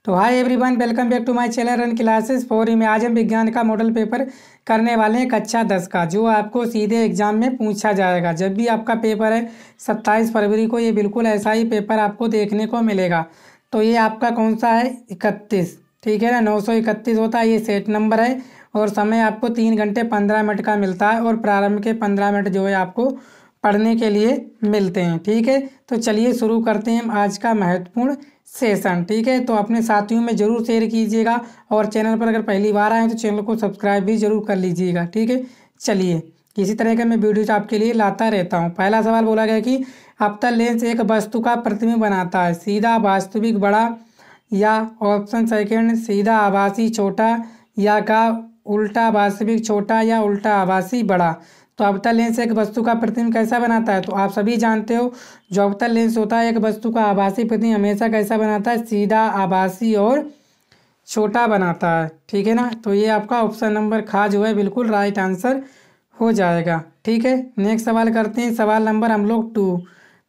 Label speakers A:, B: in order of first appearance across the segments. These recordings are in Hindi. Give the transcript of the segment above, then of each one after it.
A: तो hi everyone, welcome back to my channel run classes for में। आज हम विज्ञान का मॉडल पेपर करने वाले हैं कक्षा 10 का, जो आपको सीधे एग्जाम में पूछा जाएगा। जब भी आपका पेपर है 27 फरवरी को, ये बिल्कुल ऐसा ही पेपर आपको देखने को मिलेगा। तो ये आपका कौन सा है? 31, ठीक है ना। 931 होता है, ये सेट नंबर है। और समय आपको 3 घंटे 15 मिनट का मिलता है, और प्रारंभ के 15 मिनट जो है आपको पढ़ने के लिए मिलते हैं। ठीक है, तो चलिए शुरू करते हैं आज का महत्वपूर्ण सेशन। ठीक है, तो अपने साथियों में ज़रूर शेयर कीजिएगा, और चैनल पर अगर पहली बार आए तो चैनल को सब्सक्राइब भी ज़रूर कर लीजिएगा। ठीक है, चलिए इसी तरह के मैं वीडियोज आपके लिए लाता रहता हूँ। पहला सवाल बोला गया कि अवतल लेंस एक वस्तु का प्रतिबिंब बनाता है, सीधा वास्तविक बड़ा, या ऑप्शन सेकेंड सीधा आभासी छोटा, या का उल्टा वास्तविक छोटा, या उल्टा आभासी बड़ा। तो अवतल लेंस एक वस्तु का प्रतिबिंब कैसा बनाता है? तो आप सभी जानते हो, जो अवतल लेंस होता है एक वस्तु का आभासी प्रतिबिंब हमेशा कैसा बनाता है? सीधा, आभासी और छोटा बनाता है। ठीक है ना, तो ये आपका ऑप्शन नंबर खा जो है बिल्कुल राइट आंसर हो जाएगा। ठीक है, नेक्स्ट सवाल करते हैं। सवाल नंबर हम लोग 2,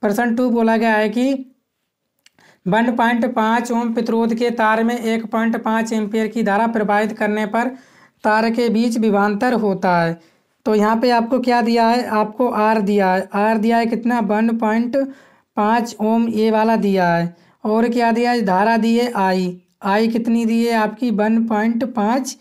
A: प्रश्न 2 बोला गया है कि 1.5 ओम प्रतिरोध के तार में 1.5 एम्पियर की धारा प्रवाहित करने पर तार के बीच विभवांतर होता है। तो यहाँ पे आपको क्या दिया है? आपको आर दिया है। आर दिया है कितना? 1.5 ओम ये वाला दिया है। और क्या दिया है? धारा दी है आई। आई कितनी दी है आपकी? 1.5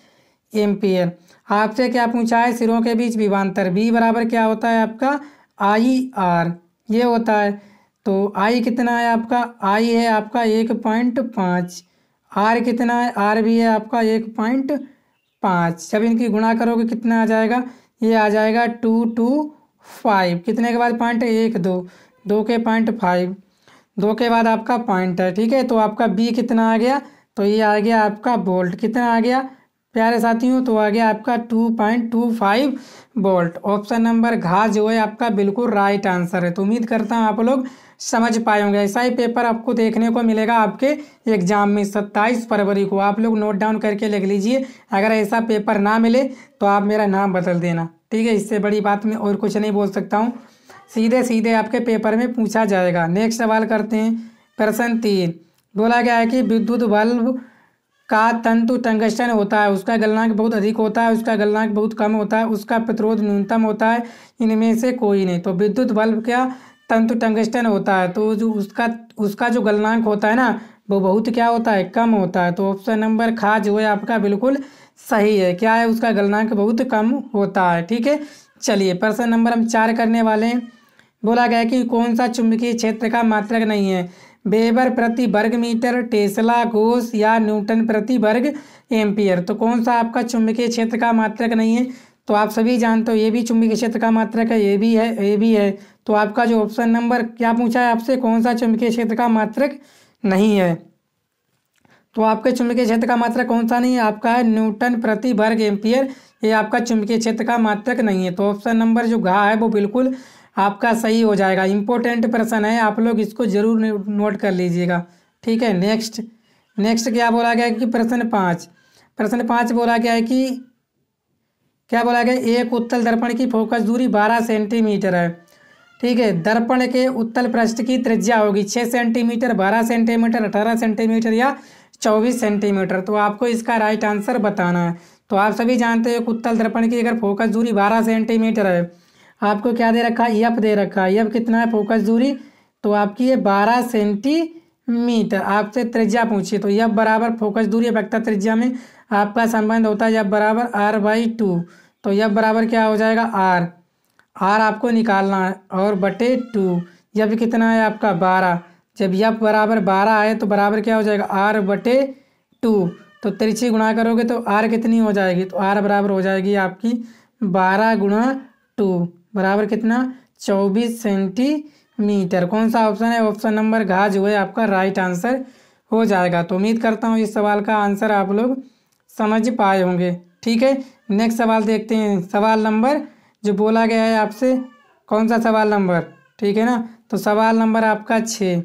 A: एम्पियर। आपसे क्या पूछा है? सिरों के बीच विभवांतर। बी बराबर क्या होता है आपका? आई आर, ये होता है। तो आई कितना है आपका? आई है आपका 1.5। आर कितना है? आर भी है आपका 1.5। जब इनकी गुणा करोगे कितना आ जाएगा? ये आ जाएगा 225। कितने के बाद पॉइंट? 1 2, 2 के पॉइंट 5, 2 के बाद आपका पॉइंट है। ठीक है, तो आपका बी कितना आ गया? तो ये आ गया आपका वोल्ट। कितना आ गया प्यारे साथियों? तो आ गया आपका 2.25 वोल्ट। ऑप्शन नंबर घ जो है आपका बिल्कुल राइट आंसर है। तो उम्मीद करता हूँ आप लोग समझ पाए होंगे। ऐसा ही पेपर आपको देखने को मिलेगा आपके एग्जाम में 27 फरवरी को। आप लोग नोट डाउन करके लिख लीजिए। अगर ऐसा पेपर ना मिले तो आप मेरा नाम बदल देना। ठीक है, इससे बड़ी बात मैं और कुछ नहीं बोल सकता हूँ। सीधे सीधे आपके पेपर में पूछा जाएगा। नेक्स्ट सवाल करते हैं। प्रश्न 3 बोला गया है कि विद्युत बल्ब का तंतु टंगस्टन होता है, उसका गलनांक बहुत अधिक होता है, उसका गलनांक बहुत कम होता है, उसका प्रतिरोध न्यूनतम होता है, इनमें से कोई नहीं। तो विद्युत बल्ब क्या तंतु टंगस्टन होता है, तो जो उसका जो गलनांक होता है ना, वो बहुत क्या होता है? कम होता है। तो ऑप्शन नंबर खा जो है आपका बिल्कुल सही है। क्या है? उसका गलनांक बहुत कम होता है। ठीक है, चलिए प्रश्न नंबर हम 4 करने वाले हैं। बोला गया कि कौन सा चुंबकीय क्षेत्र का मात्रक नहीं है? वेबर प्रति वर्ग मीटर, टेस्ला, गोस, या न्यूटन प्रति वर्ग एम्पियर। तो कौन सा आपका चुंबकीय क्षेत्र का मात्रक नहीं है? तो आप सभी जानते हो ये भी चुंबकीय क्षेत्र का मात्रक है, ये भी है, ये भी है। तो आपका जो ऑप्शन नंबर क्या पूछा है आपसे? कौन सा चुंबकीय क्षेत्र का मात्रक नहीं है? तो आपके चुंबकीय क्षेत्र का मात्रक कौन सा नहीं है? आपका है न्यूटन प्रति वर्ग एम्पियर। ये आपका चुंबकीय क्षेत्र का मात्रक नहीं है। तो ऑप्शन नंबर जो घा है वो बिल्कुल आपका सही हो जाएगा। इंपॉर्टेंट प्रश्न है, आप लोग इसको जरूर नोट कर लीजिएगा। ठीक है, नेक्स्ट क्या बोला गया कि प्रश्न 5 बोला गया है कि क्या बोला गया? एक उत्तल दर्पण की फोकस दूरी 12 सेंटीमीटर है। ठीक है, दर्पण के उत्तल पृष्ठ की त्रिज्या होगी 6 सेंटीमीटर, 12 सेंटीमीटर, 18 सेंटीमीटर, या 24 सेंटीमीटर। तो आपको इसका राइट आंसर बताना है। तो आप सभी जानते हो उत्तल दर्पण की अगर फोकस दूरी 12 सेंटीमीटर है, आपको क्या दे रखा है? यफ दे रखा है। यफ कितना है फोकस दूरी? तो आपकी ये 12 सेंटीमीटर। आपसे त्रिज्या पूछिए, तो यफ बराबर फोकस दूरी वेक्टर त्रिज्या में आपका संबंध होता है यफ बराबर r/2। तो यफ बराबर क्या हो जाएगा? आर आपको निकालना है, और बटे 2। यफ कितना है आपका? 12। जब यफ बराबर 12 है तो बराबर क्या हो जाएगा? r/2। तो तिरछी गुणा करोगे तो आर कितनी हो जाएगी? तो आर बराबर हो जाएगी आपकी 12 × 2 बराबर कितना? 24 सेंटीमीटर। कौन सा ऑप्शन है? ऑप्शन नंबर घा जो है आपका राइट आंसर हो जाएगा। तो उम्मीद करता हूँ इस सवाल का आंसर आप लोग समझ पाए होंगे। ठीक है, नेक्स्ट सवाल देखते हैं। सवाल नंबर जो बोला गया है आपसे, कौन सा सवाल नंबर? ठीक है ना, तो सवाल नंबर आपका 6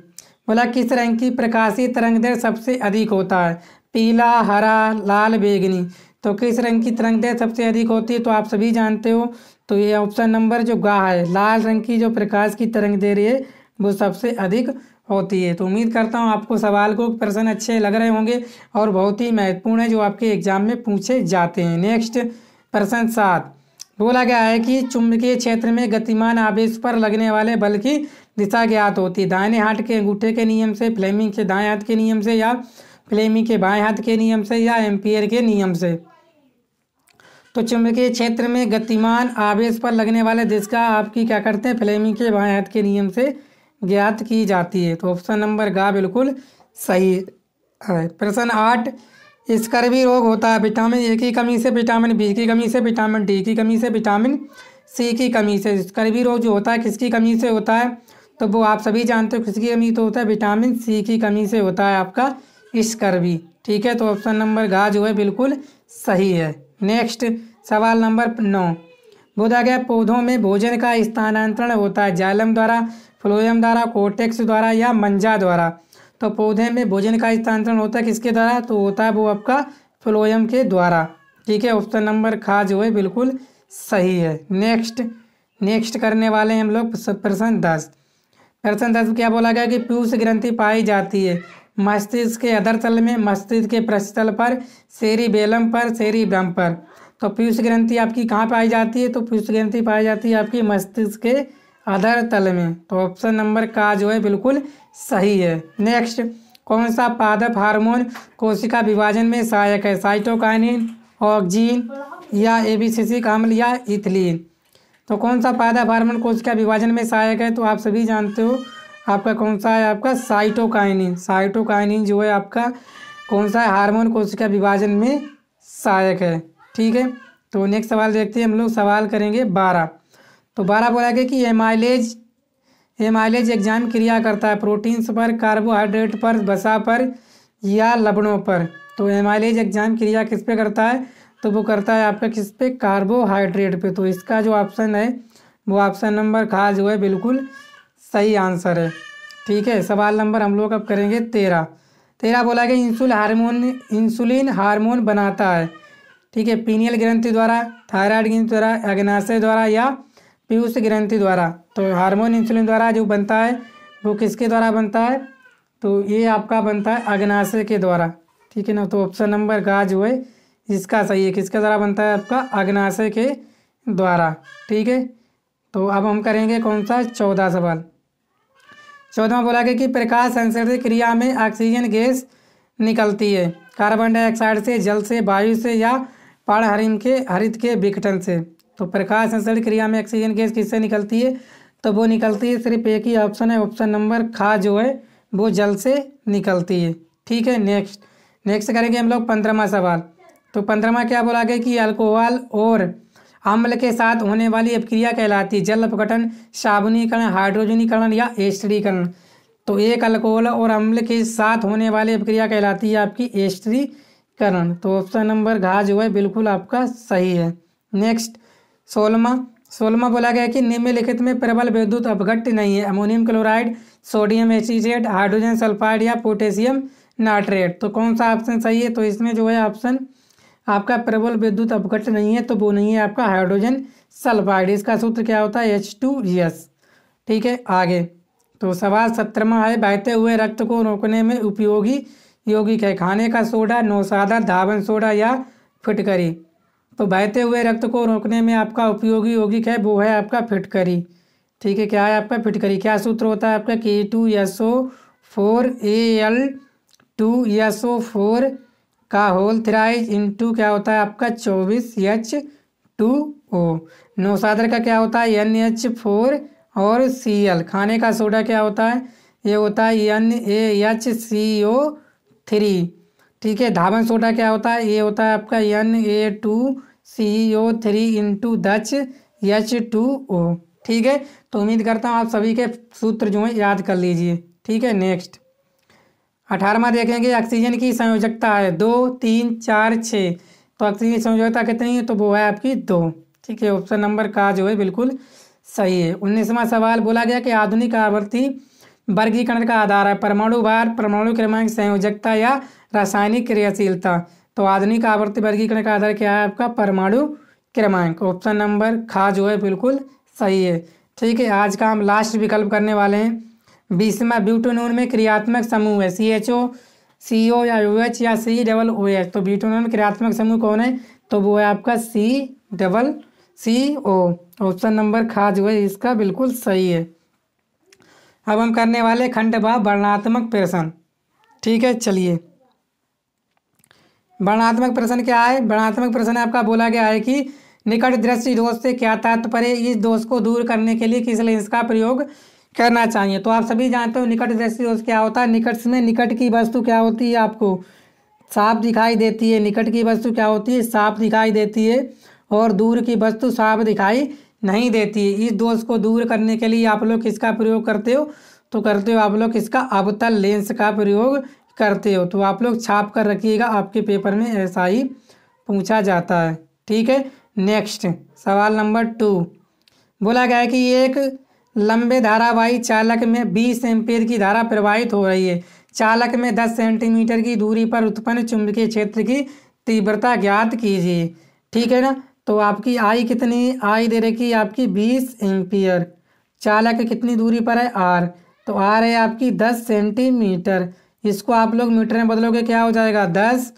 A: बोला किस रंग की प्रकाशीय तरंगदैर्घ्य सबसे अधिक होता है? पीला, हरा, लाल, बैंगनी। तो किस रंग की तरंगदैर्घ्य सबसे अधिक होती है? तो आप सभी जानते हो, तो ये ऑप्शन नंबर जो गा है, लाल रंग की जो प्रकाश की तरंगदैर्घ्य है वो सबसे अधिक होती है। तो उम्मीद करता हूँ आपको सवाल को प्रश्न अच्छे लग रहे होंगे और बहुत ही महत्वपूर्ण है जो आपके एग्जाम में पूछे जाते हैं। नेक्स्ट प्रश्न 7 बोला गया है कि चुंबकीय क्षेत्र में गतिमान आवेश पर लगने वाले बल की दिशा ज्ञात होती है। दाहिने हाथ के अंगूठे के नियम से, फ्लेमिंग के दाएं हाथ के नियम से, या फ्लेमिंग के बाएं हाथ के नियम से, या एम्पियर के नियम से। तो चुंबकीय क्षेत्र में गतिमान आवेश पर लगने वाले दिशा आपकी क्या करते हैं, फ्लेमिंग के बाएं हाथ के नियम से ज्ञात की जाती है। तो ऑप्शन नंबर ग बिल्कुल सही है। प्रश्न 8 स्कर्वी रोग होता है विटामिन ए की कमी से, विटामिन बी की कमी से, विटामिन डी की कमी से, विटामिन सी की कमी से। स्कर्वी रोग जो होता है किसकी कमी से होता है, तो वो आप सभी जानते हो किसकी कमी तो होता है, विटामिन सी की कमी से होता है आपका स्कर्वी। ठीक है, तो ऑप्शन नंबर घ जो है बिल्कुल सही है। नेक्स्ट सवाल नंबर 9 बोला गया पौधों में भोजन का स्थानांतरण होता है जाइलम द्वारा, फ्लोएम द्वारा, कोर्टेक्स द्वारा, या मंजा द्वारा। तो पौधे में भोजन का स्थानांतरण होता है किसके द्वारा, तो होता है वो आपका फ्लोएम के द्वारा। ठीक है, ऑप्शन नंबर ख जो है बिल्कुल सही है। नेक्स्ट करने वाले हैं हम लोग प्रश्न 10। प्रश्न 10 क्या बोला गया कि पीयूष ग्रंथि पाई जाती है मस्तिष्क के अधर तल में, मस्तिष्क के पृष्ठतल पर, सेरिबेलम पर, सेरिब्रम पर। तो पीयूष ग्रंथि आपकी कहाँ पाई जाती है, तो पीयूष ग्रंथि पाई जाती है आपकी मस्तिष्क के अधर तल में। तो ऑप्शन नंबर का जो है बिल्कुल सही है। नेक्स्ट कौन सा पादप हार्मोन कोशिका विभाजन में सहायक है, साइटोकाइनिन, ऑक्सीन, या एबिसिसिक अम्ल, या इथिलीन। तो कौन सा पादप हार्मोन कोशिका विभाजन में सहायक है, तो आप सभी जानते हो आपका कौन सा है, आपका साइटोकाइनिन। साइटोकाइनिन जो है आपका कौन सा है, हार्मोन कोशिका विभाजन में सहायक है। ठीक है, तो नेक्स्ट सवाल देखते हैं हम लोग। सवाल करेंगे 12। तो 12 बोला गया कि एमाइलेज एंजाइम क्रिया करता है प्रोटीन्स पर, कार्बोहाइड्रेट पर, वसा पर, या लवणों पर। तो एमाइलेज एंजाइम क्रिया किस पे करता है, तो वो करता है आपका किस पे, कार्बोहाइड्रेट पे। तो इसका जो ऑप्शन है वो ऑप्शन नंबर ख जो है बिल्कुल सही आंसर है। ठीक है, सवाल नंबर हम लोग अब करेंगे 13 बोला गया इंसुलिन हार्मोन बनाता है। ठीक है, पीनियल ग्रंथि द्वारा, थायराइड ग्रंथि द्वारा, अग्नाशय द्वारा, या पीयूष ग्रंथि द्वारा। तो हार्मोन इंसुलिन द्वारा जो बनता है वो किसके द्वारा बनता है, तो ये आपका बनता है अग्नाशय के द्वारा। ठीक है ना, तो ऑप्शन नंबर का जो है इसका सही है, किसके द्वारा बनता है आपका, अग्नाशय के द्वारा। ठीक है, तो अब हम करेंगे कौन सा 14 सवाल। 14वां बोला गया कि प्रकाश संश्लेषण क्रिया में ऑक्सीजन गैस निकलती है कार्बन डाइऑक्साइड से, जल से, वायु से, या हरित के विघटन से। तो प्रकाश संश्लेषण क्रिया में ऑक्सीजन गैस किससे निकलती है, तो वो निकलती है सिर्फ एक ही ऑप्शन है, ऑप्शन नंबर ख जो है वो जल से निकलती है। ठीक है, नेक्स्ट करेंगे हम लोग 15वां सवाल। तो 15वां क्या बोला गया कि अल्कोहल और अम्ल के साथ होने वाली अपक्रिया कहलाती है जल अपघटन, साबुनीकरण, हाइड्रोजनीकरण, या एस्टरीकरण। तो एक अल्कोहल और अम्ल के साथ होने वाली अपक्रिया कहलाती है आपकी एस्टरीकरण। तो ऑप्शन नंबर घ जो है बिल्कुल आपका सही है। नेक्स्ट 16वां बोला गया कि निम्नलिखित में प्रबल विद्युत अपघट्य नहीं है, ammonium chloride, sodium acetate, hydrogen sulphide, या पोटेशियम नाइट्रेट। तो कौन सा ऑप्शन सही है, तो इसमें जो है ऑप्शन आपका प्रबल विद्युत अपघट्य नहीं है, तो वो नहीं है आपका हाइड्रोजन सल्फाइड। इसका सूत्र क्या होता है, H2S। ठीक है, आगे तो सवाल 17वां है बहते हुए रक्त को रोकने में उपयोगी यौगिक है, खाने का सोडा, नौशादा, धावन सोडा, या फिटकरी। तो बहते हुए रक्त को रोकने में आपका उपयोगी यौगिक है वो है आपका फिटकरी। ठीक है, क्या है आपका फिटकरी। क्या सूत्र होता है आपका, K2SO4Al2SO4 का होल थ्राइज इंटू क्या होता है आपका 24H2O। नौशादर का क्या होता है NH4 और Cl। खाने का सोडा क्या होता है, ये होता है NaHCO3। ठीक है, धावन सोडा क्या होता है, ये होता है आपका Na2CO3 इंटू H2O। ठीक है, तो उम्मीद करता हूँ आप सभी के सूत्र जो है याद कर लीजिए। ठीक है, नेक्स्ट 18वां देखेंगे ऑक्सीजन की संयोजकता है 2, 3, 4, 6। तो ऑक्सीजन की संयोजकता कितनी है, तो वो है आपकी 2। ठीक है, ऑप्शन नंबर का जो है बिल्कुल सही है। 19वां सवाल बोला गया कि आधुनिक आवर्ती वर्गीकरण का आधार है परमाणु भार, परमाणु क्रमांक, संयोजकता, या रासायनिक क्रियाशीलता। तो आधुनिक आवर्ती वर्गीकरण का आधार क्या है आपका, परमाणु क्रमांक। ऑप्शन नंबर ख जो है बिल्कुल सही है। ठीक है, आज का हम लास्ट विकल्प करने वाले हैं 20वां ब्यूटेनॉन में क्रियात्मक समूह है CHO CO या OH या COOH। तो ब्यूटेनॉन में क्रियात्मक समूह कौन है? तो वो है आपका CCO। ऑप्शन नंबर खा जो है इसका बिल्कुल सही है। अब हम करने वाले खंड भाग वर्णनात्मक प्रश्न। ठीक है, चलिए वर्णनात्मक प्रश्न क्या है? वर्णनात्मक प्रश्न आपका बोला गया है कि निकट दृष्टि दोष से क्या तात्पर्य, इस दोष को दूर करने के लिए किस लेंस का प्रयोग करना चाहिए। तो आप सभी जानते हो निकट दृष्टि दोष क्या होता है। निकट में निकट की वस्तु क्या होती है? आपको साफ दिखाई देती है। निकट की वस्तु क्या होती है? साफ दिखाई देती है। और दूर की वस्तु साफ दिखाई नहीं देती है। इस दोष को दूर करने के लिए आप लोग किसका प्रयोग करते हो? तो करते हो आप लोग किसका? अवतल लेंस का प्रयोग करते हो। तो आप लोग छाप कर रखिएगा, आपके पेपर में ऐसा ही पूछा जाता है। ठीक है, नेक्स्ट सवाल नंबर 2 बोला गया है कि एक लंबे धारावाही चालक में 20 एम्पीयर की धारा प्रवाहित हो रही है। चालक में 10 सेंटीमीटर की दूरी पर उत्पन्न चुंबकीय क्षेत्र की तीव्रता ज्ञात कीजिए। ठीक है ना। तो आपकी आई कितनी आई दे रखी है? आपकी 20 एम्पीयर। चालक कितनी दूरी पर है? R। तो R है आपकी 10 सेंटीमीटर। इसको आप लोग मीटर में बदलोगे क्या हो जाएगा? 10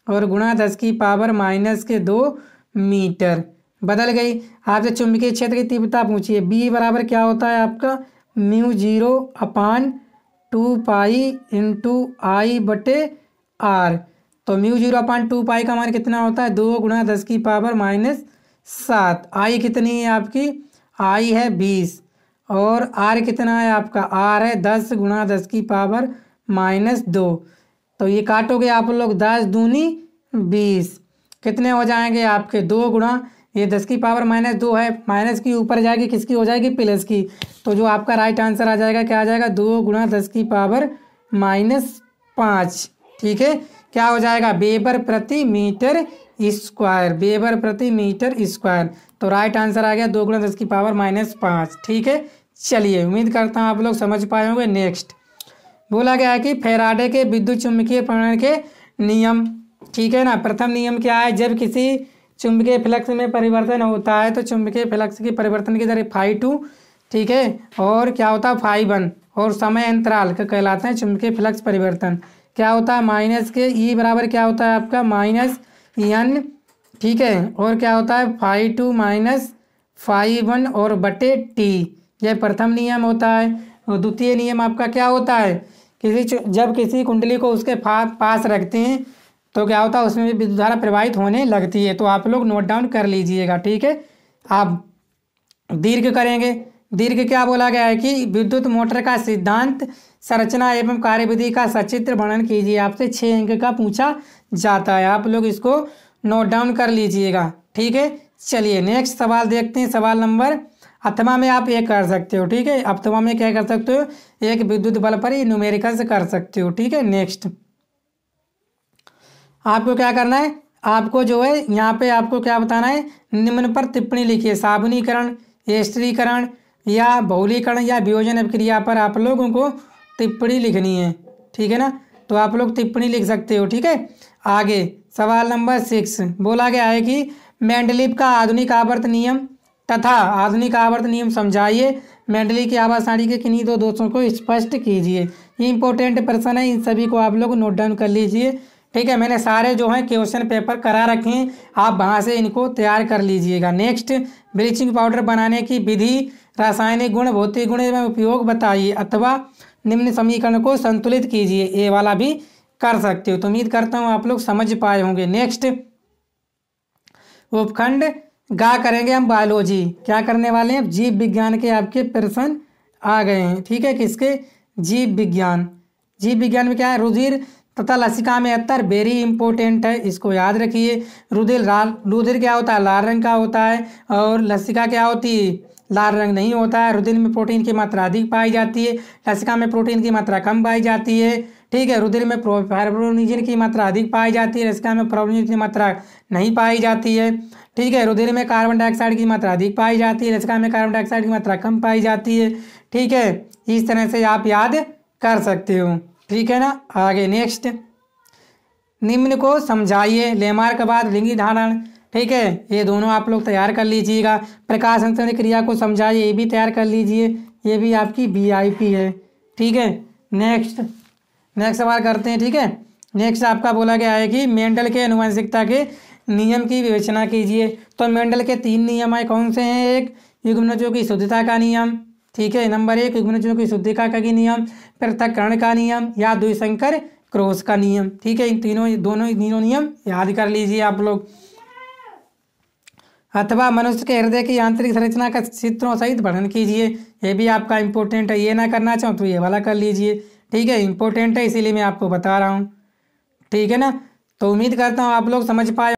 A: और गुणा 10 की पावर -2 मीटर। बदल गई। आपसे चुंबकीय क्षेत्र की तीव्रता पूछिए। B बराबर क्या होता है आपका? μ0/2 पाई इंटू I/R। तो μ0/2 पाई का मान कितना होता है? 2 गुणा 10 की पावर -7। आई कितनी है आपकी? आई है 20 और R कितना है आपका? R है 10 गुणा 10 की पावर -2। तो ये काटोगे आप लोग 10 दूनी 20, कितने हो जाएंगे आपके? 2 गुणा ये 10 की पावर -2 है, माइनस की ऊपर जाएगी किसकी हो जाएगी? प्लस की। तो जो आपका राइट आंसर आ जाएगा क्या आ जाएगा? 2 गुणा 10 की पावर -5। ठीक है, क्या हो जाएगा? वेबर प्रति मीटर स्क्वायर। वेबर प्रति मीटर स्क्वायर। तो राइट आंसर आ गया 2 गुणा 10 की पावर -5। ठीक है, चलिए उम्मीद करता हूँ आप लोग समझ पाए होंगे। नेक्स्ट बोला गया है कि फैराडे के विद्युत चुम्बकीय प्रेरण के नियम। ठीक है ना। प्रथम नियम क्या है? जब किसी चुंबकीय फ्लक्स में परिवर्तन होता है तो चुंबकीय फ्लक्स की परिवर्तन की दर φ2। ठीक है, और क्या होता है? φ1। और समय अंतराल का कहलाते हैं चुंबकीय फ्लक्स परिवर्तन। क्या होता है? माइनस के E बराबर क्या होता है आपका? -n। ठीक है, और क्या होता है? φ2 -φ1 और बटे T। यह प्रथम नियम होता है। और द्वितीय नियम आपका क्या होता है? जब किसी कुंडली को उसके पास रखते हैं तो क्या होता है? उसमें भी विद्युत धारा प्रवाहित होने लगती है। तो आप लोग नोट डाउन कर लीजिएगा। ठीक है, आप दीर्घ करेंगे। दीर्घ क्या बोला गया है कि विद्युत मोटर का सिद्धांत, संरचना एवं कार्यविधि का सचित्र वर्णन कीजिए। आपसे 6 अंक का पूछा जाता है। आप लोग इसको नोट डाउन कर लीजिएगा। ठीक है, चलिए नेक्स्ट सवाल देखते हैं। सवाल नंबर अथवा में आप ये कर सकते हो। ठीक है, अथवा में क्या कर सकते हो? एक विद्युत बल पर ही न्यूमेरिकल्स कर सकते हो। ठीक है, नेक्स्ट आपको क्या करना है? आपको जो है यहाँ पे आपको क्या बताना है? निम्न पर टिप्पणी लिखिए। साबुनीकरण, स्त्रीकरण या बहुलीकरण या वियोजन अभिक्रिया पर आप लोगों को टिप्पणी लिखनी है। ठीक है ना। तो आप लोग टिप्पणी लिख सकते हो। ठीक है, आगे सवाल नंबर 6 बोला गया है कि मेंडलीव का आधुनिक आवर्त नियम तथा आधुनिक आवर्त नियम समझाइए। मेंडलीव की आवर्त सारणी के किन्हीं 2 दोषों को स्पष्ट कीजिए। ये इंपॉर्टेंट प्रश्न है, इन सभी को आप लोग नोट डाउन कर लीजिए। ठीक है, मैंने सारे जो हैं क्वेश्चन पेपर करा रखे हैं, आप वहाँ से इनको तैयार कर लीजिएगा। नेक्स्ट ब्लीचिंग पाउडर बनाने की विधि, रासायनिक गुण, भौतिक गुण एवं उपयोग बताइए अथवा निम्न समीकरण को संतुलित कीजिए। ये वाला भी कर सकते हो। तो उम्मीद करता हूँ आप लोग समझ पाए होंगे। नेक्स्ट उपखंड गा करेंगे हम बायोलॉजी। क्या करने वाले हैं? जीव विज्ञान के आपके प्रश्न आ गए हैं। ठीक है, किसके? जीव विज्ञान। जीव विज्ञान में क्या है? रुधिर तथा लसिका में अंतर वेरी इंपॉर्टेंट है, इसको याद रखिए। रुधिर क्या होता है? लाल रंग का होता है। और लसिका क्या होती है? लाल रंग नहीं होता है। रुधिर में प्रोटीन की मात्रा अधिक पाई जाती है, लसिका में प्रोटीन की मात्रा कम पाई जाती है। ठीक है, रुधिर में फाइब्रोनिजन की मात्रा अधिक पाई जाती है, लसिका में फाइब्रोनिजन की मात्रा नहीं पाई जाती है। ठीक है, रुधिर में कार्बन डाइऑक्साइड की मात्रा अधिक पाई जाती है, लसिका में कार्बन डाइऑक्साइड की मात्रा कम पाई जाती है। ठीक है, इस तरह से आप याद कर सकते हो। ठीक है ना। आगे नेक्स्ट निम्न को समझाइए। लेमार्क के बाद लिंगी धारण। ठीक है, ये दोनों आप लोग तैयार कर लीजिएगा। प्रकाश संश्लेषण क्रिया को समझाइए, ये भी तैयार कर लीजिए। ये भी आपकी VIP है। ठीक है। नेक्स्ट सवाल करते हैं। ठीक है, नेक्स्ट आपका बोला गया है कि मेंडल के आनुवंशिकता के नियम की विवेचना कीजिए। तो मेंडल के 3 नियम आए, कौन से हैं? एक युग्मनजों की शुद्धता का नियम, ठीक है, नंबर 1 युग्मनजों की शुद्धता का नियम, पृथक्करण का नियम या द्विसंकर क्रॉस का नियम। ठीक है, इन तीनों नियम याद कर लीजिए आप लोग। अथवा मनुष्य के हृदय की आंतरिक संरचना का चित्रों सहित वर्णन कीजिए। ये भी आपका इंपॉर्टेंट है, ये ना करना चाहो तो ये वाला कर लीजिए। ठीक है, इंपॉर्टेंट है इसीलिए मैं आपको बता रहा हूँ। ठीक है ना, तो उम्मीद करता हूँ आप लोग समझ पाए।